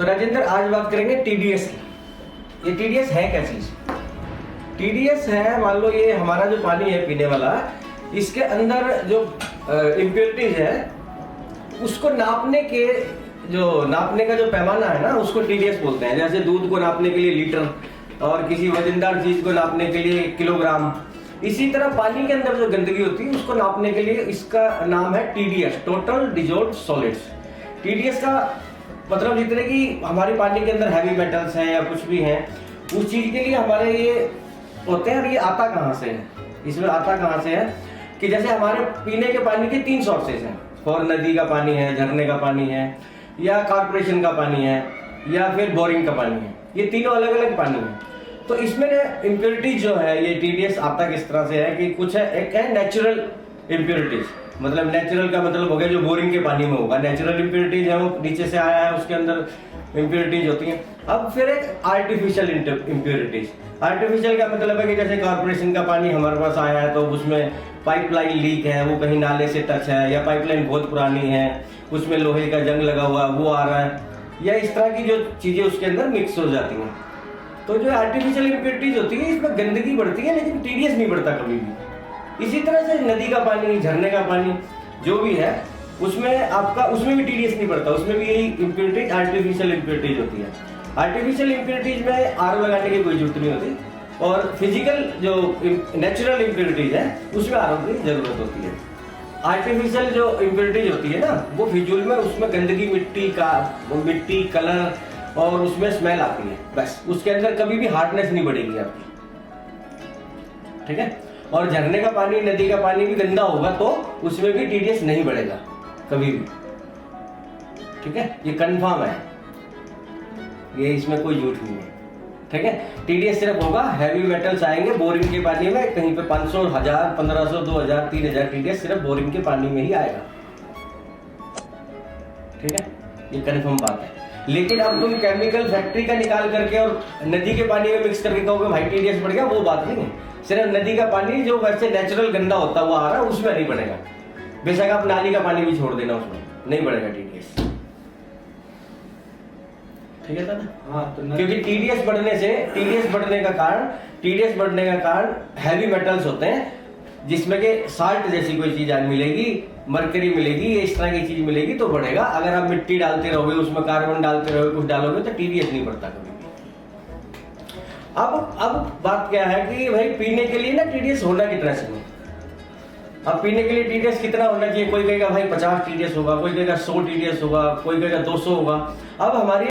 तो राजेंद्र आज बात करेंगे टीडीएस की। ये टीडीएस है क्या चीज? टीडीएस है, मान लो ये हमारा जो पानी है पीने वाला, इसके अंदर जो इम्प्योरिटीज है उसको नापने का जो पैमाना है ना, उसको टीडीएस बोलते हैं। जैसे दूध को नापने के लिए लीटर और किसी वजनदार चीज को नापने के लिए किलोग्राम, इसी तरह पानी के अंदर जो गंदगी होती है उसको नापने के लिए इसका नाम है TDS, total dissolved solids. TDS का मतलब जितने कि हमारे पानी के अंदर हैवी मेटल्स हैं या कुछ भी हैं, उस चीज के लिए हमारे ये होते हैं। और ये आता कहाँ से है? इसमें आता कहाँ से है कि जैसे हमारे पीने के पानी के 3 सोर्सेज हैं, और नदी का पानी है, झरने का पानी है, या कॉर्पोरेशन का पानी है, या फिर बोरिंग का पानी है। ये तीनों अलग अलग पानी है। तो इसमें इम्प्योरिटीज जो है, ये टीडीएस आता किस तरह से है कि कुछ है, एक है नेचुरल इम्प्योरिटीज। मतलब नेचुरल का मतलब हो गया जो बोरिंग के पानी में होगा, नेचुरल इम्प्योरिटीज है, वो नीचे से आया है, उसके अंदर इम्प्योरिटीज होती है। अब फिर एक आर्टिफिशियल इम्प्योरिटीज। आर्टिफिशियल का मतलब है कि जैसे कॉर्पोरेशन का पानी हमारे पास आया है तो उसमें पाइपलाइन लीक है, वो कहीं नाले से टच है, या पाइपलाइन बहुत पुरानी है, उसमें लोहे का जंग लगा हुआ है, वो आ रहा है, या इस तरह की जो चीजें उसके अंदर मिक्स हो जाती हैं। तो जो आर्टिफिशियल इम्प्योरिटीज होती है, इसमें गंदगी बढ़ती है लेकिन टीडीएस नहीं बढ़ता कभी भी। इसी तरह से नदी का पानी, झरने का पानी जो भी है, उसमें भी टीडीएस नहीं बढ़ता, उसमें भी यही इम्प्योरिटीज आर्टिफिशियल इम्प्योरिटीज होती है। आर्टिफिशियल इम्प्योरिटीज में आर लगाने की कोई जरूरत नहीं होती, और फिजिकल जो नेचुरल इम्प्योरिटीज है उसमें आर की जरूरत होती है। आर्टिफिशियल जो इम्प्योरिटीज होती है ना, वो फिजूल में, उसमें गंदगी, मिट्टी, कलर और उसमें स्मेल आती है, बस। उसके अंदर कभी भी हार्डनेस नहीं बढ़ेगी आपकी, ठीक है। और झरने का पानी, नदी का पानी भी गंदा होगा तो उसमें भी टीडीएस नहीं बढ़ेगा कभी भी, ठीक है। ये कंफर्म है, ये इसमें कोई झूठ नहीं है, ठीक है। टीडीएस सिर्फ होगा हैवी मेटल्स आएंगे बोरिंग के पानी में, कहीं पे 500, 1000, 1500, 2000, 3000 टीडीएस सिर्फ बोरिंग के पानी में ही आएगा, ठीक है। ये कंफर्म बात है। लेकिन अब तुम केमिकल फैक्ट्री का निकाल करके और नदी के पानी में मिक्स करके कहोगे भाई टीडीएस बढ़ गया, वो बात नहीं है। सिर्फ नदी का पानी जो वैसे नेचुरल गंदा होता है वो आ रहा है, उसमें नहीं बढ़ेगा। बेशक आप नाली का पानी भी छोड़ देना, उसमें नहीं बढ़ेगा टीडीएस, ठीक है ना। हाँ, तो क्योंकि टीडीएस बढ़ने का कारण हैवी मेटल्स होते हैं, जिसमें के साल्ट जैसी कोई चीज आज मिलेगी, मरकरी मिलेगी, इस तरह की चीज मिलेगी तो बढ़ेगा। अगर आप मिट्टी डालते रहोगे, उसमें कार्बन डालते रहोगे, कुछ डालोगे, तो टीडीएस नहीं बढ़ता कभी भी। अब बात क्या है कि भाई पीने के लिए ना टीडीएस होना कितना चाहिए? अब पीने के लिए टीडीएस कितना होना चाहिए? कोई कहेगा भाई 50 टीडीएस होगा, कोई कहेगा 100 टीडीएस होगा, कोई कहेगा 200 होगा। अब हमारी